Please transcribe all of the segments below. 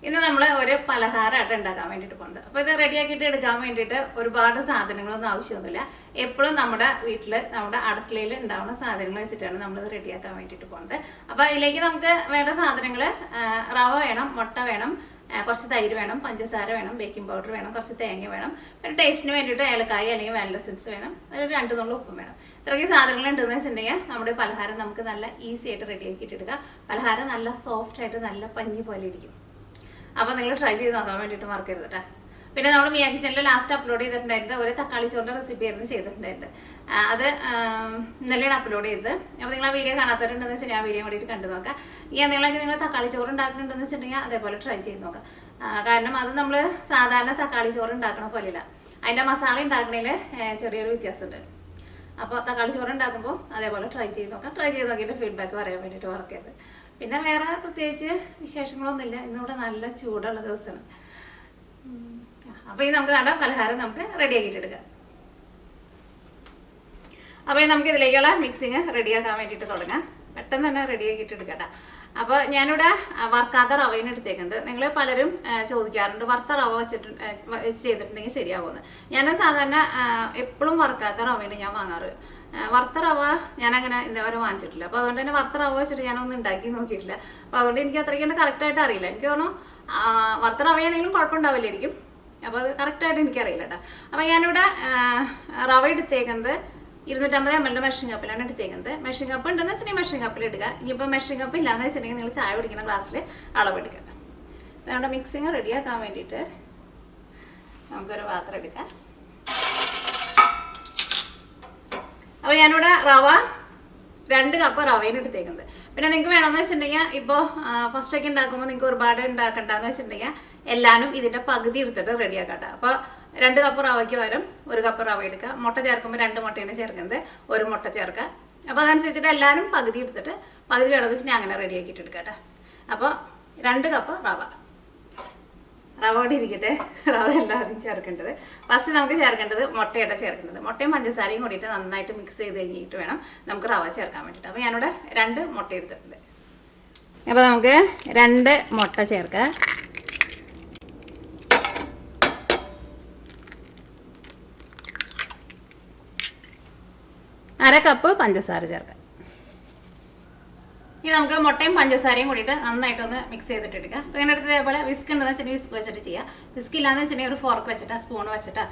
ഇന്ന് നമ്മൾ ഒരു പലഹാരമായിട്ട് ഉണ്ടാക്കാൻ വേണ്ടിയിട്ട് പോകുന്നത്. അപ്പോൾ ഇത് റെഡിയാക്കിയിട്ട് എടുക്കാൻ വേണ്ടിയിട്ട് ഒരുപാട് സാധനങ്ങളൊന്നും ആവശ്യമൊന്നുമില്ല. എപ്പോഴും നമ്മുടെ വീട്ടിൽ നമ്മുടെ അടുക്കളയിൽ ഉണ്ടാവുന്ന സാധനങ്ങൾ വെച്ചിട്ടാണ് നമ്മളിത് റെഡിയാക്കാൻ വേണ്ടിയിട്ട് പോകുന്നത്. അപ്പോൾ ഇതിലേക്ക് നമുക്ക് വേണ്ട സാധനങ്ങൾ റവ വേണം, മുട്ട വേണം, കുറച്ച് തൈര് വേണം, പഞ്ചസാര വേണം, ബേക്കിംഗ് പൗഡർ വേണം, കുറച്ച് തേങ്ങ വേണം, പിന്നെ ടേസ്റ്റിന് വേണ്ടിയിട്ട് ഏലക്കായ അല്ലെങ്കിൽ വാനില എസൻസ് വേണം, ഒരു 2 നുള്ള ഉപ്പും വേണം. ഇത്രയ്ക്ക് സാധനങ്ങൾ ഉണ്ടെന്ന് വെച്ചിട്ടുണ്ടെങ്കിൽ നമ്മുടെ പലഹാരം നമുക്ക് നല്ല ഈസി ആയിട്ട് റെഡിയാക്കിയിട്ട് എടുക്കാം. പലഹാരം നല്ല സോഫ്റ്റ് ആയിട്ട് നല്ല പഞ്ഞി പോലെ ഇരിക്കും. അപ്പോൾ നിങ്ങൾ ട്രൈ ചെയ്ത് നോക്കാൻ വേണ്ടിയിട്ട് മറക്കരുത് കേട്ടോ. പിന്നെ നമ്മൾ മിയാ കിച്ചണിൽ ലാസ്റ്റ് അപ്ലോഡ് ചെയ്തിട്ടുണ്ടായിരുന്നത് ഒരു തക്കാളി ചോറിൻ്റെ റെസിപ്പി ആയിരുന്നു ചെയ്തിട്ടുണ്ടായിരുന്നത്. അത് ഇന്നലെയാണ് അപ്ലോഡ് ചെയ്തത്. അപ്പോൾ നിങ്ങൾ ആ വീഡിയോ കാണാത്തവരുണ്ടെന്ന് വെച്ചാൽ ആ വീഡിയോ കൂടിയിട്ട് കണ്ടു നോക്കാം. ഈ എന്തെങ്കിലുമൊക്കെ നിങ്ങൾ തക്കാളി ചോറ് ഉണ്ടാക്കുന്നുണ്ടെന്ന് വെച്ചിട്ടുണ്ടെങ്കിൽ അതേപോലെ ട്രൈ ചെയ്ത് നോക്കാം. കാരണം അത് നമ്മൾ സാധാരണ തക്കാളി ചോറ് ഉണ്ടാക്കണ പോലെയില്ല, അതിൻ്റെ മസാല ഉണ്ടാക്കണതിൽ ചെറിയൊരു വ്യത്യാസമുണ്ട്. അപ്പോൾ തക്കാളി ചോറ് ഉണ്ടാക്കുമ്പോൾ അതേപോലെ ട്രൈ ചെയ്ത് നോക്കാം. ട്രൈ ചെയ്ത് നോക്കിയിട്ട് ഫീഡ്ബാക്ക് പറയാൻ വേണ്ടിയിട്ട് മറക്കരുത്. പിന്നെ വേറെ പ്രത്യേകിച്ച് വിശേഷങ്ങളൊന്നുമില്ല. ഇന്നിവിടെ നല്ല ചൂടുള്ള ദിവസമാണ്. അപ്പോൾ ഈ നമുക്ക് വേണ്ട പലഹാരം നമുക്ക് റെഡിയാക്കിയിട്ട് എടുക്കാം. അപ്പോൾ നമുക്ക് ഇതിലേക്കുള്ള മിക്സിങ് റെഡിയാക്കാൻ വേണ്ടിയിട്ട് തുടങ്ങാം. പെട്ടെന്ന് തന്നെ റെഡിയാക്കിയിട്ട് എടുക്കട്ടെ. അപ്പോൾ ഞാനിവിടെ വറുക്കാത്ത റവയാണ് എടുത്തേക്കുന്നത്. നിങ്ങൾ പലരും ചോദിക്കാറുണ്ട് വറുത്ത റവ വെച്ച് ചെയ്തിട്ടുണ്ടെങ്കിൽ ശരിയാവുമെന്ന്. ഞാൻ സാധാരണ എപ്പോഴും വറുക്കാത്ത റവയാണ് ഞാൻ വാങ്ങാറ്. വറുത്ത റവ ഞാനങ്ങനെ ഇതേവരെ വാങ്ങിച്ചിട്ടില്ല. അപ്പോൾ അതുകൊണ്ട് തന്നെ വറുത്ത റവ വെച്ചിട്ട് ഞാനൊന്നും ഉണ്ടാക്കി നോക്കിയിട്ടില്ല. അപ്പോൾ അതുകൊണ്ട് എനിക്ക് അത്രയ്ക്ക് കറക്റ്റായിട്ട് അറിയില്ല. എനിക്ക് തോന്നുന്നു വറുത്ത റവയാണെങ്കിലും കുഴപ്പമുണ്ടാവില്ലായിരിക്കും. അപ്പോൾ അത് കറക്റ്റായിട്ട് എനിക്കറിയില്ല കേട്ടോ. അപ്പോൾ ഞാനിവിടെ റവ എടുത്തേക്കുന്നത് 250 ml മെഷറിംഗ് കപ്പിലാണ് എടുത്തേക്കുന്നത്. മെഷറിംഗ് കപ്പ് ഉണ്ടെന്ന് വെച്ചിട്ടുണ്ടെങ്കിൽ മെഷറിംഗ് കപ്പിൽ എടുക്കുക. ഇനിയിപ്പോൾ മെഷറിംഗ് കപ്പ് ഇല്ലാന്ന് വെച്ചിട്ടുണ്ടെങ്കിൽ നിങ്ങൾ ചായ കുടിക്കുന്ന ഗ്ലാസ്സിൽ അളവെടുക്കുക. അതുകൊണ്ട് മിക്സിങ് റെഡിയാക്കാൻ വേണ്ടിയിട്ട് നമുക്കൊരു പാത്രം എടുക്കാം. അപ്പോൾ ഞാനിവിടെ റവ 2 കപ്പ് റവയാണ് എടുത്തേക്കുന്നത്. പിന്നെ നിങ്ങൾക്ക് വേണമെന്ന് വെച്ചിട്ടുണ്ടെങ്കിൽ ഇപ്പോൾ ഫസ്റ്റൊക്കെ ഉണ്ടാക്കുമ്പോൾ നിങ്ങൾക്ക് ഒരുപാട് ഉണ്ടാക്കണ്ടെന്ന് വെച്ചിട്ടുണ്ടെങ്കിൽ എല്ലാവരും ഇതിൻ്റെ പകുതി എടുത്തിട്ട് റെഡിയാക്കട്ടെ. അപ്പോൾ 2 കപ്പ് റവയ്ക്ക് പകരം 1 കപ്പ് റവ എടുക്കുക. മുട്ട ചേർക്കുമ്പോൾ 2 മുട്ടയാണ് ചേർക്കുന്നത്, 1 മുട്ട ചേർക്കുക. അപ്പോൾ അതനുസരിച്ചിട്ട് എല്ലാവരും പകുതി എടുത്തിട്ട് പകുതി ഇടം വെച്ചിട്ട് അങ്ങനെ റെഡിയാക്കിയിട്ട് എടുക്കട്ടെ. അപ്പോൾ 2 കപ്പ് റവ കൂടി ഇരിക്കട്ടെ. റവ എല്ലാവരും ചേർക്കേണ്ടത്. ഫസ്റ്റ് നമുക്ക് ചേർക്കേണ്ടത് മുട്ടയുടെ ചേർക്കേണ്ടത്. മുട്ടയും പഞ്ചസാരയും കൂടിയിട്ട് നന്നായിട്ട് മിക്സ് ചെയ്ത് കഴിഞ്ഞിട്ട് വേണം നമുക്ക് റവ ചേർക്കാൻ വേണ്ടിയിട്ട്. അപ്പോൾ ഞാനിവിടെ 2 മുട്ട എടുത്തിട്ടുണ്ട്. അപ്പോൾ നമുക്ക് 2 മുട്ട ചേർക്കാം. അര കപ്പ് പഞ്ചസാര ചേർക്കാം. ഇനി നമുക്ക് മുട്ടയും പഞ്ചസാരയും കൂടിയിട്ട് നന്നായിട്ടൊന്ന് മിക്സ് ചെയ്തിട്ട് എടുക്കാം. അപ്പോൾ ഇങ്ങനെ എടുത്ത് ഇതേപോലെ വിസ്ക് ഉണ്ടെന്ന് വെച്ചിട്ടുണ്ടെങ്കിൽ വിസ്ക് വെച്ചിട്ട് ചെയ്യാം. വിസ്ക് ഇല്ലാന്ന് വെച്ചിട്ടുണ്ടെങ്കിൽ ഒരു ഫോർക്ക് വെച്ചിട്ട് സ്പൂൺ വെച്ചിട്ട്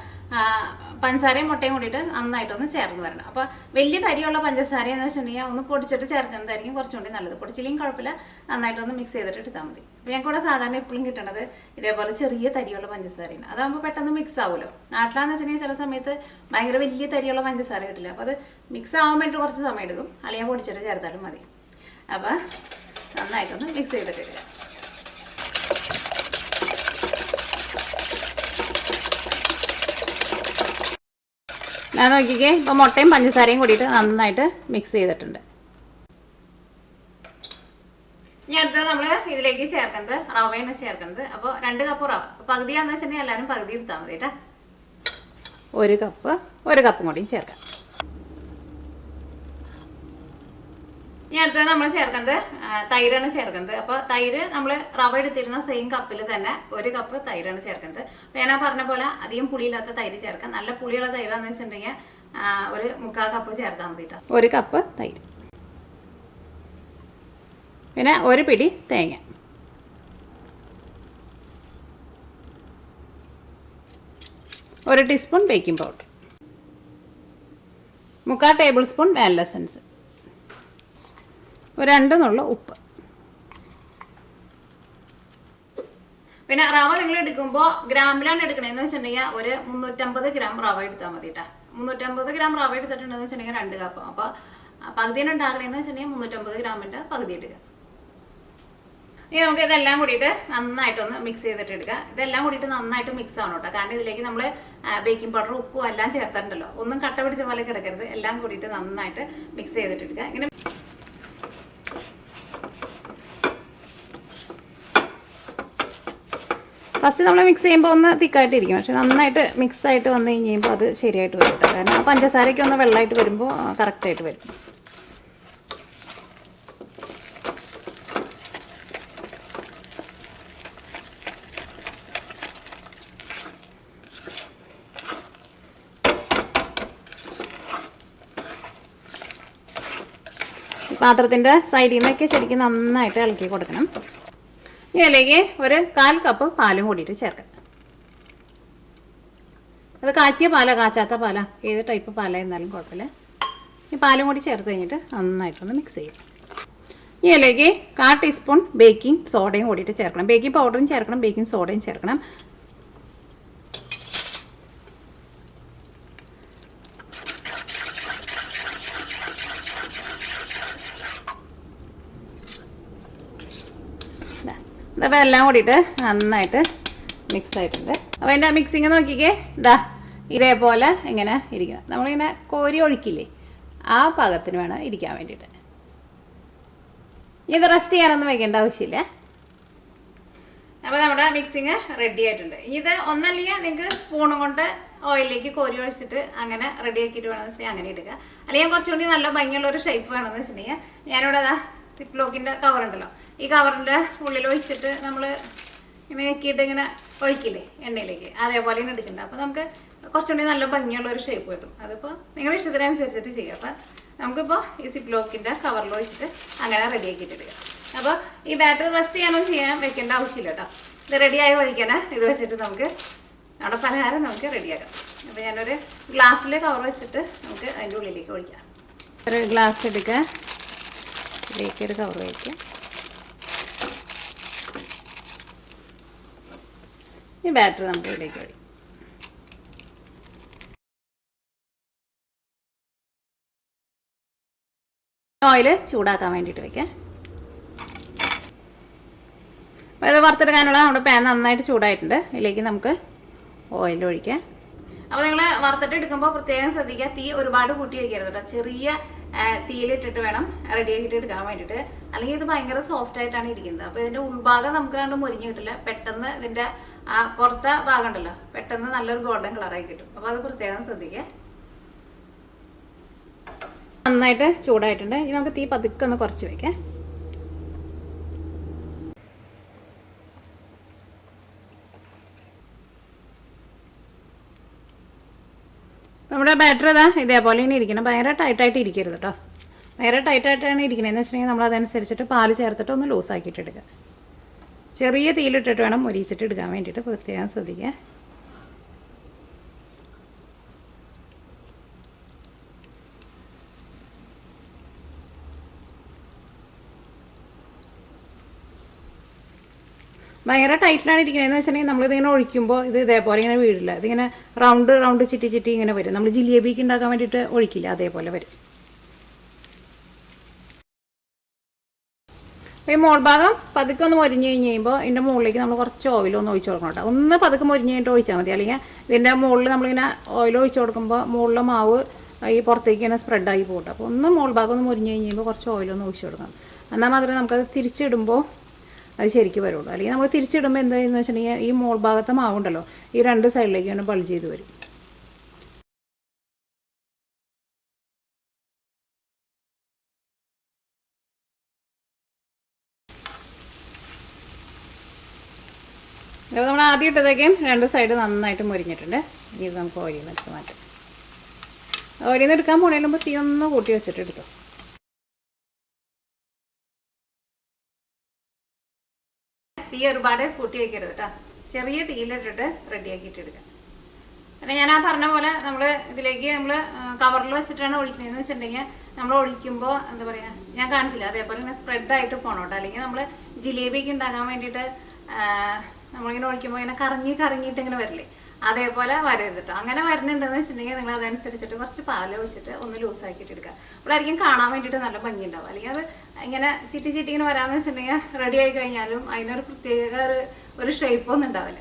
പഞ്ചസാരയും മുട്ടയും കൂടിയിട്ട് നന്നായിട്ടൊന്ന് ചേർന്ന് വരണം. അപ്പോൾ വലിയ തരിയുള്ള പഞ്ചസാര എന്ന് വെച്ചിട്ടുണ്ടെങ്കിൽ ഒന്ന് പൊടിച്ചിട്ട് ചേർക്കുന്നതായിരിക്കും കുറച്ചുകൂടി നല്ലത്. പൊടിച്ചില്ലെങ്കിൽ കുഴപ്പമില്ല, നന്നായിട്ടൊന്ന് മിക്സ് ചെയ്തിട്ട് എടുത്താൽ മതി. അപ്പോൾ ഞങ്ങൾക്ക് ഇവിടെ സാധാരണ എപ്പോഴും കിട്ടണത് ഇതേപോലെ ചെറിയ തരിയുള്ള പഞ്ചസാരയാണ്. അതാകുമ്പോൾ പെട്ടെന്ന് മിക്സ് ആവുമല്ലോ. നാട്ടിലാന്ന് വെച്ചിട്ടുണ്ടെങ്കിൽ ചില സമയത്ത് ഭയങ്കര വലിയ തരിയുള്ള പഞ്ചസാര കിട്ടില്ല. അപ്പോൾ അത് മിക്സ് ആവാൻ വേണ്ടി കുറച്ച് സമയം എടുക്കും, അല്ലെങ്കിൽ പൊടിച്ചിട്ട് ചേർത്താലും മതി. അപ്പോൾ നന്നായിട്ടൊന്ന് മിക്സ് ചെയ്തിട്ടില്ല. ഞാൻ നോക്കിക്കേ, ഇപ്പോൾ മുട്ടയും പഞ്ചസാരയും കൂടിയിട്ട് നന്നായിട്ട് മിക്സ് ചെയ്തിട്ടുണ്ട്. ഇനി അടുത്തത് നമ്മൾ ഇതിലേക്ക് ചേർക്കുന്നത് റവയാണ് ചേർക്കുന്നത്. അപ്പോൾ 2 കപ്പ് റവ. പകുതിയാണെന്ന് വെച്ചിട്ടുണ്ടെങ്കിൽ എല്ലാവരും പകുതി എടുത്താൽ മതി കേട്ടോ. 1 കപ്പും കൂടിയും ചേർക്കാം. ഇനി അടുത്തത് നമ്മൾ ചേർക്കുന്നത് തൈരാണ് ചേർക്കുന്നത്. അപ്പോൾ തൈര് നമ്മൾ റവ എടുത്തിരുന്ന സെയിം കപ്പിൽ തന്നെ 1 കപ്പ് തൈരാണ് ചേർക്കുന്നത്. അപ്പോൾ ഞാൻ പറഞ്ഞ പോലെ അധികം പുളിയില്ലാത്ത തൈര് ചേർക്കാം. നല്ല പുളിയുള്ള തൈരാന്ന് വെച്ചിട്ടുണ്ടെങ്കിൽ ഒരു 3/4 കപ്പ് ചേർത്താൽ മതി കേട്ടോ. 1 കപ്പ് തൈര്, പിന്നെ 1 പിടി തേങ്ങ, ഒരു teaspoon baking powder, 3/4 table spoon vanilla essence, ഒരു 2 നുള്ള ഉപ്പ്. പിന്നെ റവ നിങ്ങൾ എടുക്കുമ്പോൾ ഗ്രാമിലാണ് എടുക്കണതെന്ന് വെച്ചിട്ടുണ്ടെങ്കിൽ ഒരു 350 ഗ്രാം റവ എടുത്താൽ മതി കേട്ടോ. 350 ഗ്രാം റവ എടുത്തിട്ടുണ്ടെന്ന് വെച്ചിട്ടുണ്ടെങ്കിൽ 2 കപ്പ്. അപ്പോൾ പകുതിയാണ് ഉണ്ടാക്കണമെന്ന് വെച്ചിട്ടുണ്ടെങ്കിൽ 350 ഗ്രാമിൻ്റെ പകുതി എടുക്കുക. ഇനി നമുക്ക് ഇതെല്ലാം കൂടിയിട്ട് നന്നായിട്ടൊന്ന് മിക്സ് ചെയ്തിട്ട് എടുക്കുക. ഇതെല്ലാം കൂടിയിട്ട് നന്നായിട്ട് മിക്സ് ആവണം കേട്ടോ. കാരണം ഇതിലേക്ക് നമ്മൾ ബേക്കിംഗ് പൗഡർ ഉപ്പും എല്ലാം ചേർത്തിട്ടുണ്ടല്ലോ. ഒന്നും കട്ട പിടിച്ച പോലെ കിടക്കരുത്. എല്ലാം കൂടിയിട്ട് നന്നായിട്ട് മിക്സ് ചെയ്തിട്ട് എടുക്കുക. ഇങ്ങനെ ഫസ്റ്റ് നമ്മൾ മിക്സ് ചെയ്യുമ്പോൾ ഒന്ന് തിക്കായിട്ടിരിക്കും, പക്ഷെ നന്നായിട്ട് മിക്സായിട്ട് വന്നു കഴിയുമ്പോൾ അത് ശരിയായിട്ട് വരും കേട്ടോ. കാരണം ആ പഞ്ചസാരയ്ക്ക് ഒന്ന് വെള്ളമായിട്ട് വരുമ്പോൾ കറക്റ്റായിട്ട് വരും. പാത്രത്തിൻ്റെ സൈഡിൽ നിന്നൊക്കെ ശരിക്കും നന്നായിട്ട് ഇളക്കി കൊടുക്കണം. ഇതിലേക്ക് ഒരു 1/4 കപ്പ് പാലും കൂടിയിട്ട് ചേർക്കാം. അത് കാച്ചിയ പാല കാച്ചാത്ത പാല ഏത് ടൈപ്പ് പാല എന്നാലും കുഴപ്പമില്ല. ഈ പാലും കൂടി ചേർത്ത് കഴിഞ്ഞിട്ട് നന്നായിട്ടൊന്ന് മിക്സ് ചെയ്യും. ഇതിലേക്ക് 1/4 ടീസ്പൂൺ ബേക്കിംഗ് സോഡയും കൂടിയിട്ട് ചേർക്കണം. ബേക്കിംഗ് പൗഡറും ചേർക്കണം, ബേക്കിംഗ് സോഡയും ചേർക്കണം. അപ്പോൾ എല്ലാം കൂടിയിട്ട് നന്നായിട്ട് മിക്സ് ആയിട്ടുണ്ട്. അപ്പോൾ എൻ്റെ മിക്സിങ് നോക്കിക്കേ, ഇതേപോലെ ഇങ്ങനെ ഇരിക്കണം. നമ്മളിങ്ങനെ കോരി ഒഴിക്കില്ലേ, ആ പാകത്തിന് വേണം ഇരിക്കാൻ വേണ്ടിയിട്ട്. ഇത് റെസ്റ്റ് ചെയ്യാനൊന്നും വെക്കേണ്ട ആവശ്യമില്ല. അപ്പോൾ നമ്മുടെ മിക്സിങ് റെഡി ആയിട്ടുണ്ട്. ഇത് ഒന്നല്ലെങ്കിൽ നിങ്ങൾക്ക് സ്പൂണും കൊണ്ട് ഓയിലിലേക്ക് കോരി ഒഴിച്ചിട്ട് അങ്ങനെ റെഡി ആക്കിയിട്ട് വേണമെന്ന് വെച്ചിട്ടുണ്ടെങ്കിൽ അങ്ങനെ എടുക്കുക. അല്ലെങ്കിൽ കുറച്ചുകൂടി നല്ല ഭംഗിയുള്ള ഒരു ഷേപ്പ് വേണമെന്ന് വെച്ചിട്ടുണ്ടെങ്കിൽ ഞാനിവിടെ സിപ്ലോക്കിൻ്റെ കവർ ഉണ്ടല്ലോ, ഈ കവറിൻ്റെ ഉള്ളിൽ ഒഴിച്ചിട്ട് നമ്മൾ ഇങ്ങനെ ഞെക്കിയിട്ട് ഇങ്ങനെ ഒഴിക്കില്ലേ എണ്ണയിലേക്ക്, അതേപോലെ തന്നെ എടുക്കണ്ട. അപ്പോൾ നമുക്ക് കുറച്ചുകൂടി നല്ല ഭംഗിയുള്ള ഒരു ഷേപ്പ് കിട്ടും. അതിപ്പോൾ നിങ്ങളുടെ ഇഷ്ടത്തിനനുസരിച്ചിട്ട് ചെയ്യുക. അപ്പോൾ നമുക്കിപ്പോൾ ഈ സിപ്ലോക്കിൻ്റെ കവറിൽ ഒഴിച്ചിട്ട് അങ്ങനെ റെഡി ആക്കിയിട്ട് എടുക്കുക. അപ്പോൾ ഈ ബാറ്ററി റെസ്റ്റ് ചെയ്യാൻ വെക്കേണ്ട ആവശ്യമില്ല കേട്ടോ. ഇത് റെഡിയായി ഒഴിക്കാൻ ഇത് വെച്ചിട്ട് നമുക്ക് നമ്മുടെ പലഹാരം നമുക്ക് റെഡിയാക്കാം. അപ്പോൾ ഞാനൊരു ഗ്ലാസ്സിൽ കവർ വെച്ചിട്ട് നമുക്ക് അതിൻ്റെ ഉള്ളിലേക്ക് ഒഴിക്കാം. ഒരു ഗ്ലാസ് എടുക്കുക, ഇതിലേക്ക് ഒരു കവർ വയ്ക്കുക. ഈ ബാറ്ററി നമുക്ക് ഇതിലേക്ക് ഒഴിക്കാം. ഓയിൽ ചൂടാക്കാൻ വേണ്ടിയിട്ട് വയ്ക്കാം. അപ്പോൾ ഇത് വറുത്തെടുക്കാനുള്ള നമ്മുടെ പാൻ നന്നായിട്ട് ചൂടായിട്ടുണ്ട്. ഇതിലേക്ക് നമുക്ക് ഓയിൽ ഒഴിക്കാം. അപ്പോൾ നിങ്ങൾ വറുത്തിട്ട് എടുക്കുമ്പോൾ പ്രത്യേകം ശ്രദ്ധിക്കുക, തീ ഒരുപാട് കൂട്ടി വയ്ക്കരുത് കേട്ടോ. ചെറിയ തീയിലിട്ടിട്ട് വേണം റെഡിയാക്കിയിട്ട് എടുക്കാൻ വേണ്ടിയിട്ട്, അല്ലെങ്കിൽ ഇത് ഭയങ്കര സോഫ്റ്റ് ആയിട്ടാണ് ഇരിക്കുന്നത്. അപ്പോൾ ഇതിൻ്റെ ഉൾഭാഗം നമുക്ക് കണ്ട് മുരിഞ്ഞ് കിട്ടില്ല. പെട്ടെന്ന് ഇതിൻ്റെ പുറത്തെ ഭാഗം ഉണ്ടല്ലോ, പെട്ടെന്ന് നല്ലൊരു ഗോൾഡൻ കളറായി കിട്ടും. അപ്പോൾ അത് പ്രത്യേകം ശ്രദ്ധിക്കുക. നന്നായിട്ട് ചൂടായിട്ടുണ്ട്. ഇനി നമുക്ക് തീ പതുക്കെ ഒന്ന് കുറച്ച് വയ്ക്കാം. നമ്മുടെ ബാറ്ററി ഇതേപോലെ തന്നെ ഇരിക്കണം. ഭയങ്കര ടൈറ്റായിട്ട് ഇരിക്കരുത് കേട്ടോ. ഭയങ്കര ടൈറ്റായിട്ടാണ് ഇരിക്കണതെന്ന് വെച്ചിട്ടുണ്ടെങ്കിൽ നമ്മൾ അതനുസരിച്ചിട്ട് പാല് ചേർത്തിട്ട് ഒന്ന് ലൂസാക്കിയിട്ട് എടുക്കുക. ചെറിയ തീയിലിട്ടിട്ട് വേണം മുരിച്ചിട്ട് എടുക്കാൻ വേണ്ടിയിട്ട് പ്രത്യേകം ശ്രദ്ധിക്കുക. ഭയങ്കര ടൈറ്റിലാണ് ഇരിക്കണതെന്ന് വെച്ചിട്ടുണ്ടെങ്കിൽ നമ്മളിതിങ്ങനെ ഒഴിക്കുമ്പോൾ ഇത് ഇതേപോലെ ഇങ്ങനെ വീഴില്ല. ഇതിങ്ങനെ റൗണ്ട് ചുറ്റി ഇങ്ങനെ വരും. നമ്മൾ ജിലേബിക്ക് ഉണ്ടാക്കാൻ വേണ്ടിയിട്ട് ഒഴിക്കില്ല, അതേപോലെ വരും. അപ്പോൾ ഈ മോൾ ഭാഗം പതുക്കെ ഒന്ന് മൊരിഞ്ഞ് കഴിഞ്ഞ് കഴിയുമ്പോൾ ഇതിൻ്റെ മുകളിലേക്ക് നമ്മൾ കുറച്ച് ഓയിലൊന്ന് ഒഴിച്ച് കൊടുക്കണം കേട്ടോ. ഒന്ന് പതുക്കെ മൊരിഞ്ഞ് കഴിഞ്ഞിട്ട് ഒഴിച്ചാൽ മതി. അല്ലെങ്കിൽ ഇതിൻ്റെ മുകളിൽ നമ്മളിങ്ങനെ ഓയിൽ ഒഴിച്ച് കൊടുക്കുമ്പോൾ മുകളിലെ മാവ് ഈ പുറത്തേക്ക് ഇങ്ങനെ സ്പ്രെഡായി പോകട്ടെ. അപ്പോൾ ഒന്ന് മോൾ ഭാഗം ഒന്ന് മൊരിഞ്ഞ് കഴിഞ്ഞ് കഴിയുമ്പോൾ കുറച്ച് ഓയിലൊന്ന് ഒഴിച്ച് കൊടുക്കണം. എന്നാൽ മാത്രമേ നമുക്കത് തിരിച്ചിടുമ്പോൾ അത് ശരിക്കും വരുള്ളൂ. അല്ലെങ്കിൽ നമ്മൾ തിരിച്ചിടുമ്പോൾ എന്താണെന്ന് വെച്ചിട്ടുണ്ടെങ്കിൽ ഈ മോൾ ഭാഗത്തെ മാവുണ്ടല്ലോ, ഈ രണ്ട് സൈഡിലേക്ക് തന്നെ ബൾജ് ചെയ്ത് വരും. അപ്പോൾ നമ്മൾ ആദ്യം ഇട്ടതൊക്കെയും രണ്ട് സൈഡ് നന്നായിട്ട് മുരിഞ്ഞിട്ടുണ്ട്. ഇനി ഇത് നമുക്ക് ഓയിൽ നിന്ന് എടുത്ത് മാറ്റാം. ഓയിൽ നിന്ന് എടുക്കാൻ പോണേലുമ്പോൾ തീ ഒന്ന് കൂട്ടി വെച്ചിട്ട് എടുത്തു. തീ ഒരുപാട് കൂട്ടി വയ്ക്കരുത് കേട്ടോ. ചെറിയ തീയിലിട്ടിട്ട് റെഡിയാക്കിയിട്ട് എടുക്കാം. പിന്നെ ഞാൻ പറഞ്ഞ പോലെ നമ്മൾ ഇതിലേക്ക് നമ്മൾ കവറിൽ വെച്ചിട്ടാണ് ഒഴിക്കുന്നതെന്ന് വെച്ചിട്ടുണ്ടെങ്കിൽ നമ്മൾ ഒഴിക്കുമ്പോൾ എന്താ പറയുക, ഞാൻ കാണിച്ചില്ല, അതേപോലെ ഇങ്ങനെ സ്പ്രെഡായിട്ട് പോകണം കേട്ടോ. അല്ലെങ്കിൽ നമ്മൾ ജിലേബിക്ക് ഉണ്ടാക്കാൻ വേണ്ടിയിട്ട് നമ്മളിങ്ങനെ ഒഴിക്കുമ്പോൾ ഇങ്ങനെ കറങ്ങിയിട്ട് ഇങ്ങനെ വരില്ലേ, അതേപോലെ വരരുത് കേട്ടോ. അങ്ങനെ വരുന്നുണ്ടെന്ന് വെച്ചിട്ടുണ്ടെങ്കിൽ നിങ്ങൾ അതനുസരിച്ചിട്ട് കുറച്ച് പാൽ ഒഴിച്ചിട്ട് ഒന്ന് ലൂസാക്കിയിട്ട് എടുക്കുക. അപ്പോഴായിരിക്കും കാണാൻ വേണ്ടിയിട്ട് നല്ല ഭംഗി ഉണ്ടാവും. അല്ലെങ്കിൽ അത് ഇങ്ങനെ ചിറ്റി ഇങ്ങനെ വരാമെന്ന് വെച്ചിട്ടുണ്ടെങ്കിൽ റെഡി ആയി കഴിഞ്ഞാലും അതിനൊരു പ്രത്യേക ഒരു ഷേപ്പൊന്നും ഉണ്ടാവില്ല.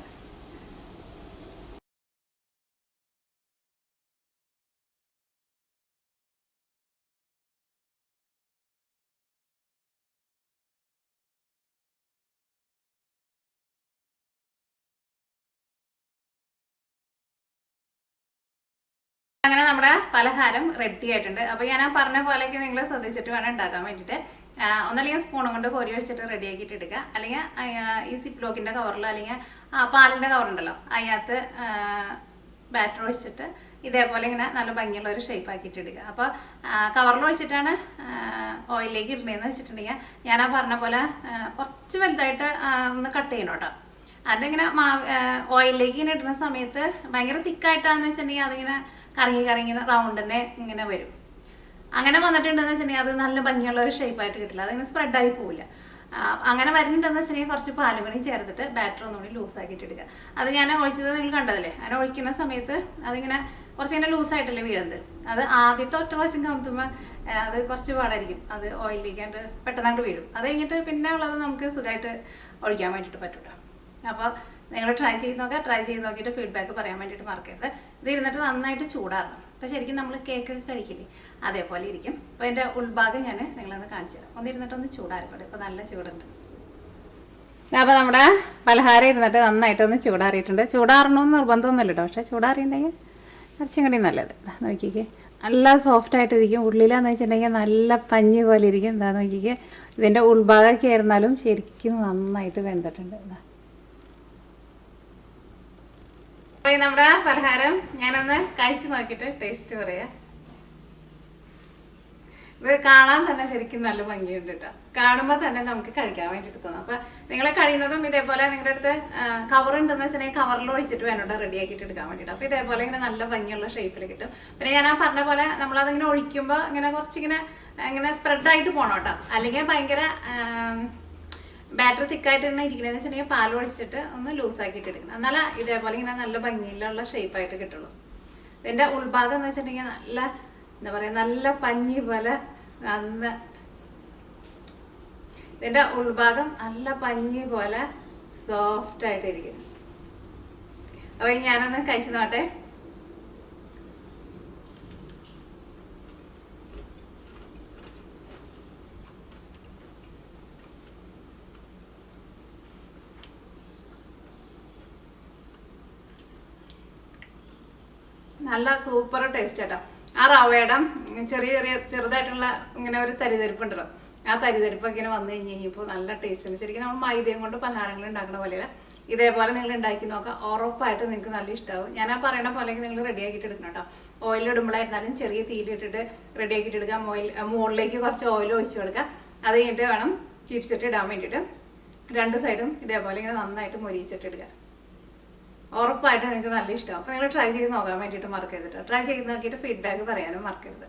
അങ്ങനെ നമ്മുടെ പലഹാരം റെഡി ആയിട്ടുണ്ട്. അപ്പോൾ ഞാൻ പറഞ്ഞ പോലെയൊക്കെ നിങ്ങൾ ശ്രദ്ധിച്ചിട്ട് വേണം ഉണ്ടാക്കാൻ വേണ്ടിയിട്ട്. ഒന്നല്ലെങ്കിൽ സ്പൂണും കൊണ്ട് കോരി വെച്ചിട്ട് റെഡിയാക്കിയിട്ട് എടുക്കുക. അല്ലെങ്കിൽ ഈ സിപ്ലോക്കിൻ്റെ കവറിൽ അല്ലെങ്കിൽ പാലിൻ്റെ കവറുണ്ടല്ലോ അതിനകത്ത് ബാറ്റർ ഒഴിച്ചിട്ട് ഇതേപോലെ ഇങ്ങനെ നല്ല ഭംഗിയുള്ള ഒരു ഷേപ്പ് ആക്കിയിട്ട് എടുക്കുക. അപ്പോൾ കവറിൽ ഒഴിച്ചിട്ടാണ് ഓയിലിലേക്ക് ഇടണേന്ന് വെച്ചിട്ടുണ്ടെങ്കിൽ ഞാൻ പറഞ്ഞ പോലെ കുറച്ച് വലുതായിട്ട് ഒന്ന് കട്ട് ചെയ്യണം കേട്ടോ. അതിങ്ങനെ ഓയിലിലേക്ക് ഇങ്ങനെ ഇടുന്ന സമയത്ത് ഭയങ്കര തിക്കായിട്ടാണെന്ന് വെച്ചിട്ടുണ്ടെങ്കിൽ അതിങ്ങനെ കറങ്ങി റൗണ്ട് തന്നെ ഇങ്ങനെ വരും. അങ്ങനെ വന്നിട്ടുണ്ടെന്ന് വെച്ചിട്ടുണ്ടെങ്കിൽ അത് നല്ല ഭംഗിയുള്ള ഒരു ഷേപ്പായിട്ട് കിട്ടില്ല, അതിങ്ങനെ സ്പ്രെഡായി പോവില്ല. അങ്ങനെ വരുന്നുണ്ടെന്ന് വെച്ചിട്ടുണ്ടെങ്കിൽ കുറച്ച് പാലും കൂടി ചേർത്തിട്ട് ബാറ്റർ ഒന്നുകൂടി ലൂസാക്കിയിട്ട് എടുക്കുക. അത് ഞാൻ ഒഴിച്ചത് നിങ്ങൾ കണ്ടതല്ലേ, അങ്ങനെ ഒഴിക്കുന്ന സമയത്ത് അതിങ്ങനെ കുറച്ചിങ്ങനെ ലൂസായിട്ടല്ലേ വീഴുന്നത്. അത് ആദ്യത്തെ ഒറ്റ പ്രാവശ്യം കമത്തുമ്പോൾ അത് കുറച്ച് പാടായിരിക്കും, അത് ഓയിലിലേക്കാണ്ട് പെട്ടെന്നാണ്ട് വീഴും. അത് കഴിഞ്ഞിട്ട് പിന്നെ ഉള്ളത് നമുക്ക് സുഖമായിട്ട് ഒഴിക്കാൻ വേണ്ടിയിട്ട് പറ്റും കേട്ടോ. അപ്പോൾ നിങ്ങൾ ട്രൈ ചെയ്ത് നോക്കിയിട്ട് ഫീഡ്ബാക്ക് പറയാൻ വേണ്ടിയിട്ട് മറക്കരുത്. ഇത് ഇരുന്നിട്ട് നന്നായിട്ട് ചൂടാറണം. അപ്പോൾ ശരിക്കും നമ്മൾ കേക്ക് കഴിക്കില്ലേ അതേപോലെ ഇരിക്കും. അപ്പോൾ അതിൻ്റെ ഉൾഭാഗം ഞാൻ നിങ്ങളൊന്ന് കാണിച്ചു തരാം. ഒന്നിരുന്നിട്ടൊന്ന് ചൂടാറിപ്പോട്ടെ. ഇപ്പോൾ നല്ല ചൂടുണ്ട്. അപ്പോൾ നമ്മുടെ പലഹാരം ഇരുന്നിട്ട് നന്നായിട്ടൊന്ന് ചൂടാറിയിട്ടുണ്ട്. ചൂടാറണമെന്ന് നിർബന്ധമൊന്നുമില്ല കേട്ടോ, പക്ഷേ ചൂടാറിയിട്ടുണ്ടെങ്കിൽ കുറച്ചും കൂടി നല്ലത്. നോക്കിക്കേ, നല്ല സോഫ്റ്റായിട്ടിരിക്കും. ഉള്ളിലാന്ന് വെച്ചിട്ടുണ്ടെങ്കിൽ നല്ല പഞ്ഞി പോലെ ഇരിക്കും. എന്താ നോക്കിക്കേ, ഇതിൻ്റെ ഉൾഭാഗമൊക്കെ ആയിരുന്നാലും ശരിക്കും നന്നായിട്ട് വെന്തിട്ടുണ്ട്. അപ്പോൾ നമ്മുടെ പലഹാരം ഞാനൊന്ന് കഴിച്ച് നോക്കിയിട്ട് ടേസ്റ്റ് പറയാം. ഇത് കാണാൻ തന്നെ ശരിക്കും നല്ല ഭംഗിയുണ്ട് കേട്ടോ. കാണുമ്പോൾ തന്നെ നമുക്ക് കഴിക്കാൻ വേണ്ടിയിട്ട് തോന്നും. അപ്പോൾ നിങ്ങൾ കഴിയുന്നതും ഇതേപോലെ നിങ്ങളുടെ അടുത്ത് കവർ ഉണ്ടെന്ന് വെച്ചിട്ടുണ്ടെങ്കിൽ കവറിൽ ഒഴിച്ചിട്ട് വേണം റെഡിയാക്കിയിട്ട് എടുക്കാൻ വേണ്ടിയിട്ട്. അപ്പോൾ ഇതേപോലെ ഇങ്ങനെ നല്ല ഭംഗിയുള്ള ഷേപ്പിൽ കിട്ടും. പിന്നെ ഞാൻ പറഞ്ഞ പോലെ നമ്മളതിങ്ങനെ ഒഴിക്കുമ്പോൾ ഇങ്ങനെ കുറച്ചിങ്ങനെ ഇങ്ങനെ സ്പ്രെഡായിട്ട് പോകണം കേട്ടോ. അല്ലെങ്കിൽ ഭയങ്കര ബാറ്ററി തിക്കായിട്ട് തന്നെ ഇരിക്കണമെന്ന് വെച്ചിട്ടുണ്ടെങ്കിൽ പാൽ ഒഴിച്ചിട്ട് ഒന്ന് ലൂസാക്കിയിട്ട് എടുക്കണം. എന്നാലും ഇതേപോലെ ഇങ്ങനെ നല്ല ഭംഗിയിലുള്ള ഷേപ്പായിട്ട് കിട്ടുള്ളൂ. ഇതിൻ്റെ ഉൾഭാഗം എന്ന് വെച്ചിട്ടുണ്ടെങ്കിൽ നല്ല എന്താ പറയുക, നല്ല പഞ്ഞി പോലെ ഇതിൻ്റെ ഉൾഭാഗം നല്ല പഞ്ഞി പോലെ സോഫ്റ്റായിട്ടിരിക്കും. അപ്പോൾ ഞാനൊന്ന് കഴിച്ചു നോട്ടെ. നല്ല സൂപ്പർ ടേസ്റ്റ് കേട്ടോ. ആ റവയുടെ ചെറുതായിട്ടുള്ള ഇങ്ങനെ ഒരു തരിതരിപ്പുണ്ടല്ലോ, ആ തരിതരിപ്പൊക്കെ ഇങ്ങനെ വന്നു കഴിഞ്ഞപ്പോൾ നല്ല ടേസ്റ്റ് ഉണ്ട്. ശരിക്കും നമ്മൾ മൈദയും കൊണ്ട് പലഹാരങ്ങൾ ഉണ്ടാക്കുന്ന പോലെയല്ല. ഇതേപോലെ നിങ്ങൾ ഉണ്ടാക്കി നോക്കാം, ഉറപ്പായിട്ട് നിങ്ങൾക്ക് നല്ല ഇഷ്ടമാവും. ഞാൻ ആ പറയുന്ന പോലെ നിങ്ങൾ റെഡിയാക്കിയിട്ട് എടുക്കണം കേട്ടോ. ഓയിലിടുമ്പോഴായിരുന്നാലും ചെറിയ തീയിലിട്ടിട്ട് റെഡിയാക്കിയിട്ട് എടുക്കാം. മുകളിലേക്ക് കുറച്ച് ഓയിൽ ഒഴിച്ച് കൊടുക്കുക. അത് കഴിഞ്ഞിട്ട് വേണം തിരിച്ചിട്ട് ഇടാൻ വേണ്ടിയിട്ട്. രണ്ട് സൈഡും ഇതേപോലെ ഇങ്ങനെ നന്നായിട്ട് മൊരിച്ചിട്ട് ഇടുക. ഉറപ്പായിട്ട് നിങ്ങൾക്ക് നല്ല ഇഷ്ടമാവും. അപ്പോൾ നിങ്ങൾ ട്രൈ ചെയ്ത് നോക്കാൻ വേണ്ടിയിട്ട് മറക്കരുത് കേട്ടോ. ട്രൈ ചെയ്ത് നോക്കിയിട്ട് ഫീഡ്ബാക്ക് പറയാനും മറക്കരുത്.